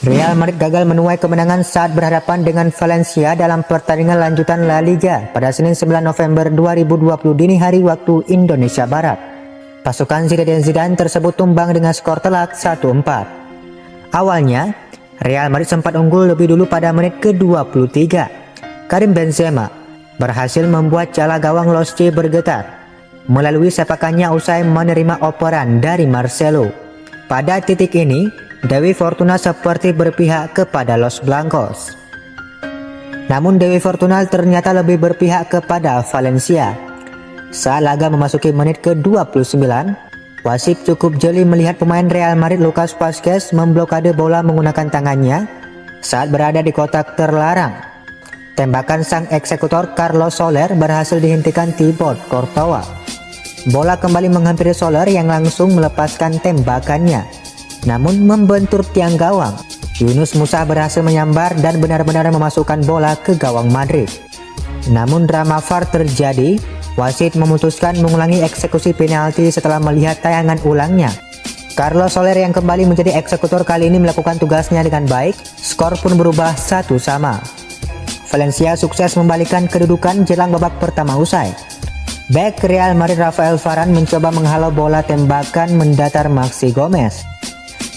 Real Madrid gagal menuai kemenangan saat berhadapan dengan Valencia dalam pertandingan lanjutan La Liga pada Senin 9 November 2020 dini hari waktu Indonesia Barat. Pasukan Zinedine Zidane tersebut tumbang dengan skor telak 1-4. Awalnya, Real Madrid sempat unggul lebih dulu pada menit ke-23. Karim Benzema berhasil membuat jala gawang Losce bergetar melalui sepakannya usai menerima operan dari Marcelo. Pada titik ini, Dewi Fortuna seperti berpihak kepada Los Blancos. Namun Dewi Fortuna ternyata lebih berpihak kepada Valencia. Saat laga memasuki menit ke-29, wasit cukup jeli melihat pemain Real Madrid Lucas Vázquez memblokade bola menggunakan tangannya saat berada di kotak terlarang. Tembakan sang eksekutor Carlos Soler berhasil dihentikan Thibaut Courtois. Bola kembali menghampiri Soler yang langsung melepaskan tembakannya. Namun membentur tiang gawang, Yunus Musa berhasil menyambar dan benar-benar memasukkan bola ke gawang Madrid. Namun drama VAR terjadi, wasit memutuskan mengulangi eksekusi penalti setelah melihat tayangan ulangnya. Carlos Soler yang kembali menjadi eksekutor kali ini melakukan tugasnya dengan baik, skor pun berubah 1-1. Valencia sukses membalikkan kedudukan jelang babak pertama usai. Bek Real Madrid Rafael Varane mencoba menghalau bola tembakan mendatar Maxi Gomez.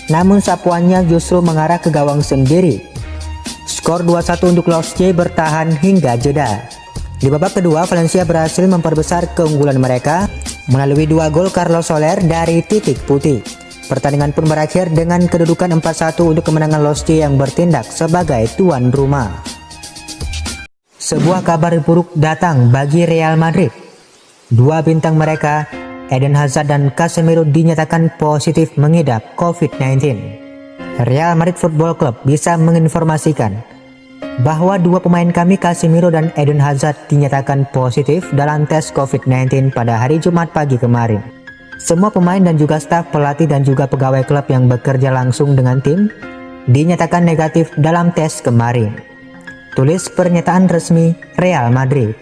Namun sapuannya justru mengarah ke gawang sendiri. Skor 2-1 untuk Losce bertahan hingga jeda. Di babak kedua, Valencia berhasil memperbesar keunggulan mereka melalui 2 gol Carlos Soler dari titik putih. Pertandingan pun berakhir dengan kedudukan 4-1 untuk kemenangan Losce yang bertindak sebagai tuan rumah. Sebuah kabar buruk datang bagi Real Madrid. 2 bintang mereka, Eden Hazard dan Casemiro, dinyatakan positif mengidap COVID-19. Real Madrid Football Club bisa menginformasikan bahwa 2 pemain kami, Casemiro dan Eden Hazard, dinyatakan positif dalam tes COVID-19 pada hari Jumat pagi kemarin. Semua pemain dan juga staf pelatih dan juga pegawai klub yang bekerja langsung dengan tim dinyatakan negatif dalam tes kemarin. Tulis pernyataan resmi Real Madrid.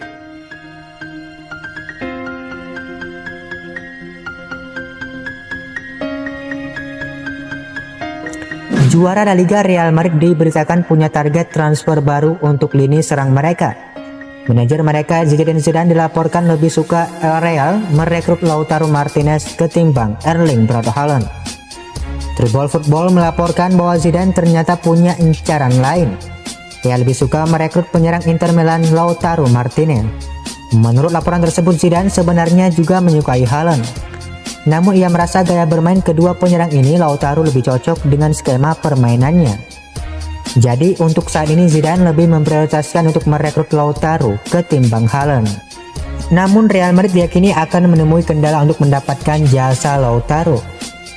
Juara La Liga Real Madrid diberitakan punya target transfer baru untuk lini serang mereka. Manajer mereka Zinedine Zidane dilaporkan lebih suka El Real merekrut Lautaro Martinez ketimbang Erling Braut Haaland. Tribal Football melaporkan bahwa Zidane ternyata punya incaran lain. Ia lebih suka merekrut penyerang Inter Milan Lautaro Martinez. Menurut laporan tersebut, Zidane sebenarnya juga menyukai Haaland. Namun ia merasa gaya bermain kedua penyerang ini Lautaro lebih cocok dengan skema permainannya. Jadi untuk saat ini Zidane lebih memprioritaskan untuk merekrut Lautaro ketimbang Haaland. Namun Real Madrid diyakini akan menemui kendala untuk mendapatkan jasa Lautaro.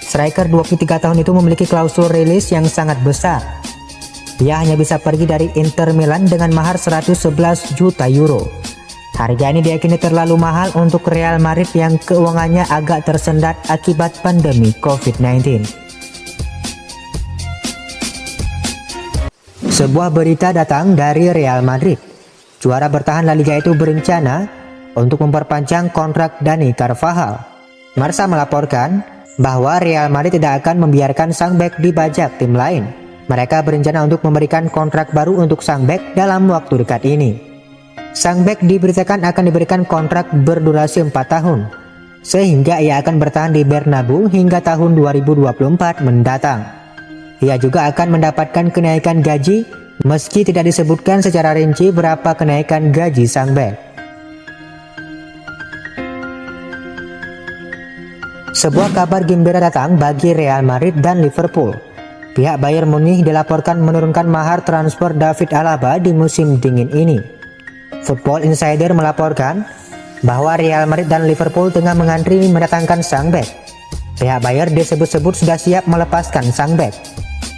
Striker 23 tahun itu memiliki klausul rilis yang sangat besar. Ia hanya bisa pergi dari Inter Milan dengan mahar 111 juta euro. Harga ini diyakini terlalu mahal untuk Real Madrid yang keuangannya agak tersendat akibat pandemi COVID-19. Sebuah berita datang dari Real Madrid. Juara bertahan La Liga itu berencana untuk memperpanjang kontrak Dani Carvajal. Marca melaporkan bahwa Real Madrid tidak akan membiarkan sang bek dibajak tim lain. Mereka berencana untuk memberikan kontrak baru untuk sang bek dalam waktu dekat ini. Sang bek diberitakan akan diberikan kontrak berdurasi 4 tahun, sehingga ia akan bertahan di Bernabeu hingga tahun 2024 mendatang. Ia juga akan mendapatkan kenaikan gaji, meski tidak disebutkan secara rinci berapa kenaikan gaji sang bek. Sebuah kabar gembira datang bagi Real Madrid dan Liverpool. Pihak Bayern Munich dilaporkan menurunkan mahar transfer David Alaba di musim dingin ini. Football Insider melaporkan bahwa Real Madrid dan Liverpool tengah mengantri mendatangkan sang bek. Pihak Bayern disebut-sebut sudah siap melepaskan sang bek.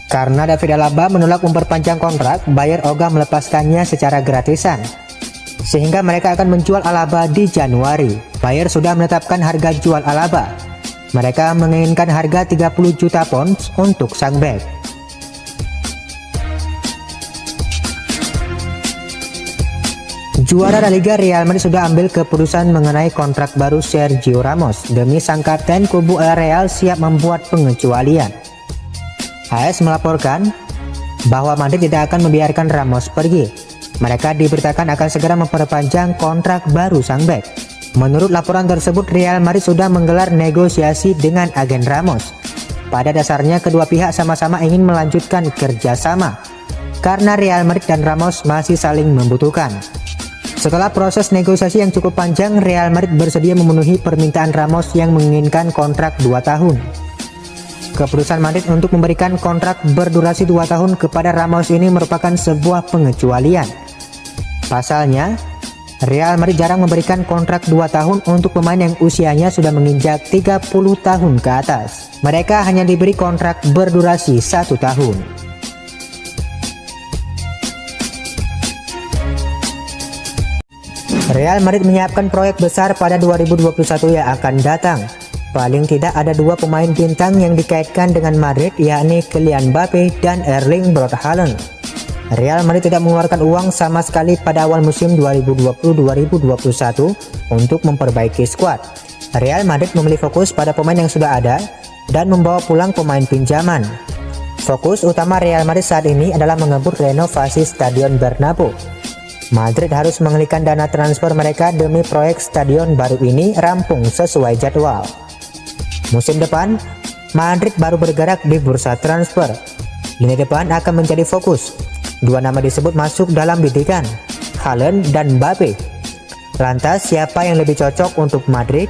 Karena David Alaba menolak memperpanjang kontrak, Bayern ogah melepaskannya secara gratisan. Sehingga mereka akan menjual Alaba di Januari. Bayern sudah menetapkan harga jual Alaba. Mereka menginginkan harga 30 juta pounds untuk sang bek. Juara La Liga Real Madrid sudah ambil keputusan mengenai kontrak baru Sergio Ramos. Demi sang kapten, kubu El Real siap membuat pengecualian. AS melaporkan bahwa Madrid tidak akan membiarkan Ramos pergi. Mereka diberitakan akan segera memperpanjang kontrak baru sang bek. Menurut laporan tersebut, Real Madrid sudah menggelar negosiasi dengan agen Ramos. Pada dasarnya kedua pihak sama-sama ingin melanjutkan kerjasama karena Real Madrid dan Ramos masih saling membutuhkan. Setelah proses negosiasi yang cukup panjang, Real Madrid bersedia memenuhi permintaan Ramos yang menginginkan kontrak 2 tahun. Keputusan Madrid untuk memberikan kontrak berdurasi 2 tahun kepada Ramos ini merupakan sebuah pengecualian. Pasalnya, Real Madrid jarang memberikan kontrak 2 tahun untuk pemain yang usianya sudah menginjak 30 tahun ke atas. Mereka hanya diberi kontrak berdurasi 1 tahun. Real Madrid menyiapkan proyek besar pada 2021 yang akan datang. Paling tidak ada 2 pemain bintang yang dikaitkan dengan Madrid, yakni Kylian Mbappe dan Erling Braut Haaland. Real Madrid tidak mengeluarkan uang sama sekali pada awal musim 2020-2021 untuk memperbaiki skuad. Real Madrid memilih fokus pada pemain yang sudah ada dan membawa pulang pemain pinjaman. Fokus utama Real Madrid saat ini adalah mengebut renovasi Stadion Bernabeu. Madrid harus mengalihkan dana transfer mereka demi proyek stadion baru ini rampung sesuai jadwal. Musim depan, Madrid baru bergerak di bursa transfer. Lini depan akan menjadi fokus. 2 nama disebut masuk dalam bidikan, Haaland dan Mbappe. Lantas siapa yang lebih cocok untuk Madrid?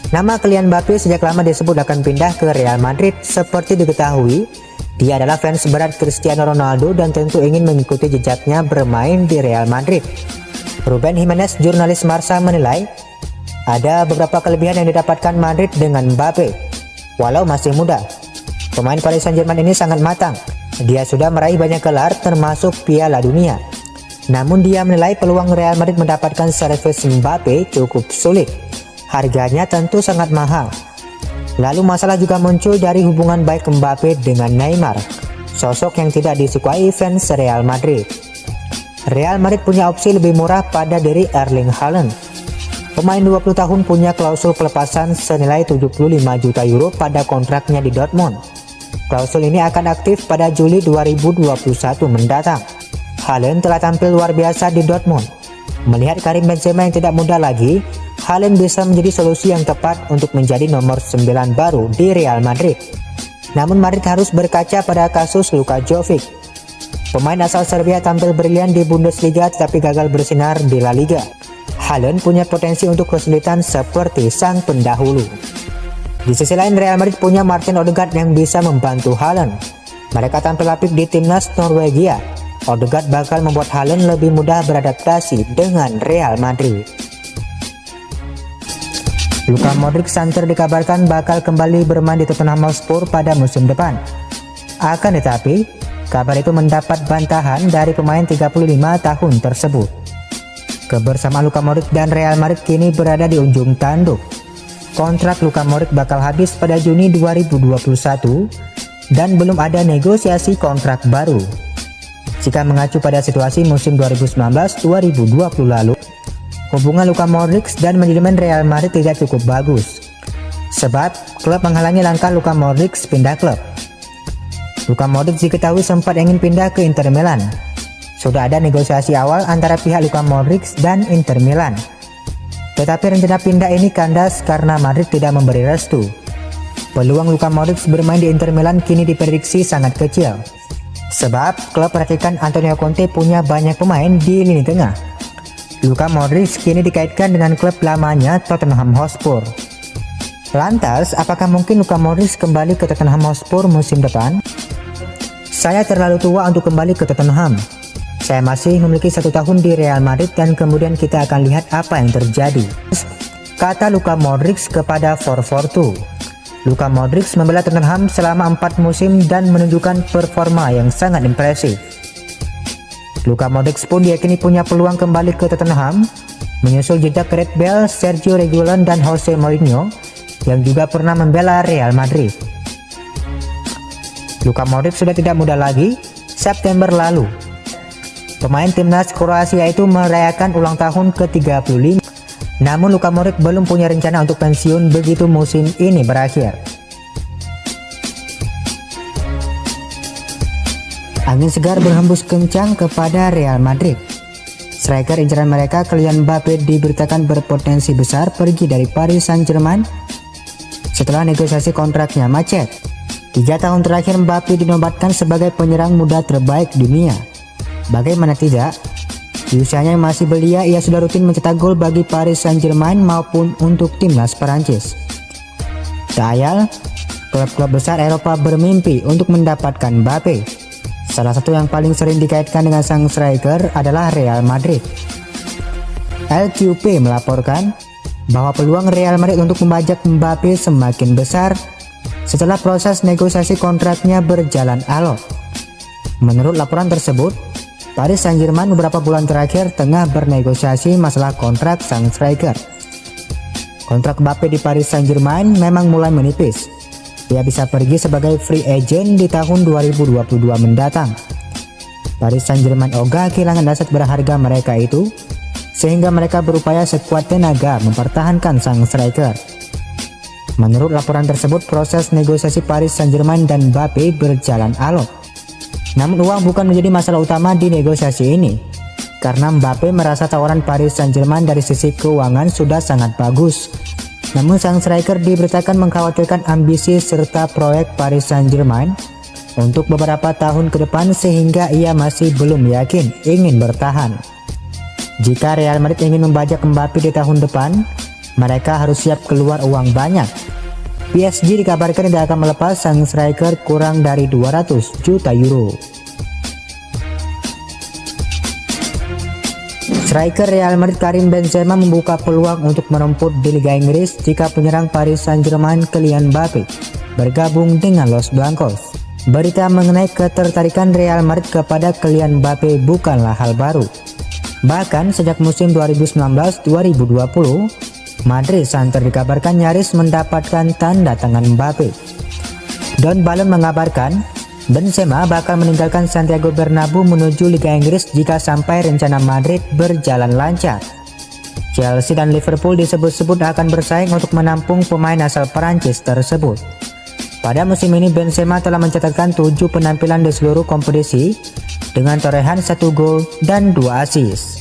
Nama Kylian Mbappe sejak lama disebut akan pindah ke Real Madrid. Seperti diketahui, dia adalah fans berat Cristiano Ronaldo dan tentu ingin mengikuti jejaknya bermain di Real Madrid. Ruben Jimenez, jurnalis Marca, menilai ada beberapa kelebihan yang didapatkan Madrid dengan Mbappe. Walau masih muda, pemain Paris Saint-Germain ini sangat matang. Dia sudah meraih banyak gelar termasuk Piala Dunia. Namun dia menilai peluang Real Madrid mendapatkan servis Mbappe cukup sulit. Harganya tentu sangat mahal. Lalu masalah juga muncul dari hubungan baik Mbappe dengan Neymar, sosok yang tidak disukai fans Real Madrid. Real Madrid punya opsi lebih murah pada diri Erling Haaland. Pemain 20 tahun punya klausul pelepasan senilai 75 juta euro pada kontraknya di Dortmund. Klausul ini akan aktif pada Juli 2021 mendatang. Haaland telah tampil luar biasa di Dortmund. Melihat Karim Benzema yang tidak muda lagi, Haaland bisa menjadi solusi yang tepat untuk menjadi nomor 9 baru di Real Madrid. Namun Madrid harus berkaca pada kasus Luka Jovic. Pemain asal Serbia tampil brilian di Bundesliga tetapi gagal bersinar di La Liga. Haaland punya potensi untuk kesulitan seperti sang pendahulu. Di sisi lain, Real Madrid punya Martin Odegaard yang bisa membantu Haaland. Mereka tampil apik di timnas Norwegia. Odegaard bakal membuat Haaland lebih mudah beradaptasi dengan Real Madrid. Luka Modric santer dikabarkan bakal kembali bermain di Tottenham Hotspur pada musim depan. Akan tetapi, kabar itu mendapat bantahan dari pemain 35 tahun tersebut. Kebersamaan Luka Modric dan Real Madrid kini berada di ujung tanduk. Kontrak Luka Modric bakal habis pada Juni 2021 dan belum ada negosiasi kontrak baru. Jika mengacu pada situasi musim 2019-2020 lalu, hubungan Luka Modric dan manajemen Real Madrid tidak cukup bagus. Sebab klub menghalangi langkah Luka Modric pindah klub. Luka Modric diketahui sempat ingin pindah ke Inter Milan. Sudah ada negosiasi awal antara pihak Luka Modric dan Inter Milan. Tetapi rencana pindah ini kandas karena Madrid tidak memberi restu. Peluang Luka Modric bermain di Inter Milan kini diprediksi sangat kecil. Sebab klub racikan Antonio Conte punya banyak pemain di lini tengah. Luka Modric kini dikaitkan dengan klub lamanya Tottenham Hotspur. Lantas, apakah mungkin Luka Modric kembali ke Tottenham Hotspur musim depan? Saya terlalu tua untuk kembali ke Tottenham. Saya masih memiliki 1 tahun di Real Madrid dan kemudian kita akan lihat apa yang terjadi, kata Luka Modric kepada 442. Luka Modric membela Tottenham selama 4 musim dan menunjukkan performa yang sangat impresif. Luka Modric pun diyakini punya peluang kembali ke Tottenham, menyusul jejak Gareth Bale, Sergio Reguilon dan Jose Mourinho yang juga pernah membela Real Madrid. Luka Modric sudah tidak muda lagi. September lalu, pemain timnas Kroasia itu merayakan ulang tahun ke-35. Namun Luka Modric belum punya rencana untuk pensiun begitu musim ini berakhir. Angin segar berhembus kencang kepada Real Madrid. Striker incaran mereka Kylian Mbappe diberitakan berpotensi besar pergi dari Paris Saint-Germain setelah negosiasi kontraknya macet. 3 tahun terakhir Mbappe dinobatkan sebagai penyerang muda terbaik dunia. Bagaimana tidak? Di usianya yang masih belia, ia sudah rutin mencetak gol bagi Paris Saint-Germain maupun untuk timnas Perancis. Tak ayal, klub-klub besar Eropa bermimpi untuk mendapatkan Mbappe. Salah satu yang paling sering dikaitkan dengan sang striker adalah Real Madrid. LQP melaporkan bahwa peluang Real Madrid untuk membajak Mbappe semakin besar setelah proses negosiasi kontraknya berjalan alot. Menurut laporan tersebut, Paris Saint-Germain beberapa bulan terakhir tengah bernegosiasi masalah kontrak sang striker. Kontrak Mbappe di Paris Saint-Germain memang mulai menipis. Ia bisa pergi sebagai free agent di tahun 2022 mendatang. Paris Saint-Germain ogah kehilangan aset berharga mereka itu, sehingga mereka berupaya sekuat tenaga mempertahankan sang striker. Menurut laporan tersebut, proses negosiasi Paris Saint-Germain dan Mbappe berjalan alot. Namun uang bukan menjadi masalah utama di negosiasi ini, karena Mbappe merasa tawaran Paris Saint-Germain dari sisi keuangan sudah sangat bagus. Namun sang striker diberitakan mengkhawatirkan ambisi serta proyek Paris Saint-Germain untuk beberapa tahun ke depan, sehingga ia masih belum yakin ingin bertahan. Jika Real Madrid ingin membajak Mbappe di tahun depan, mereka harus siap keluar uang banyak. PSG dikabarkan tidak akan melepas sang striker kurang dari 200 juta euro. Striker Real Madrid Karim Benzema membuka peluang untuk merumput di Liga Inggris jika penyerang Paris Saint-Germain Kylian Mbappe bergabung dengan Los Blancos. Berita mengenai ketertarikan Real Madrid kepada Kylian Mbappe bukanlah hal baru. Bahkan sejak musim 2019-2020, Madrid santer dikabarkan nyaris mendapatkan tanda tangan Mbappe. Don Balon mengabarkan Benzema bakal meninggalkan Santiago Bernabeu menuju Liga Inggris jika sampai rencana Madrid berjalan lancar. Chelsea dan Liverpool disebut-sebut akan bersaing untuk menampung pemain asal Perancis tersebut. Pada musim ini Benzema telah mencatatkan 7 penampilan di seluruh kompetisi dengan torehan 1 gol dan 2 assist.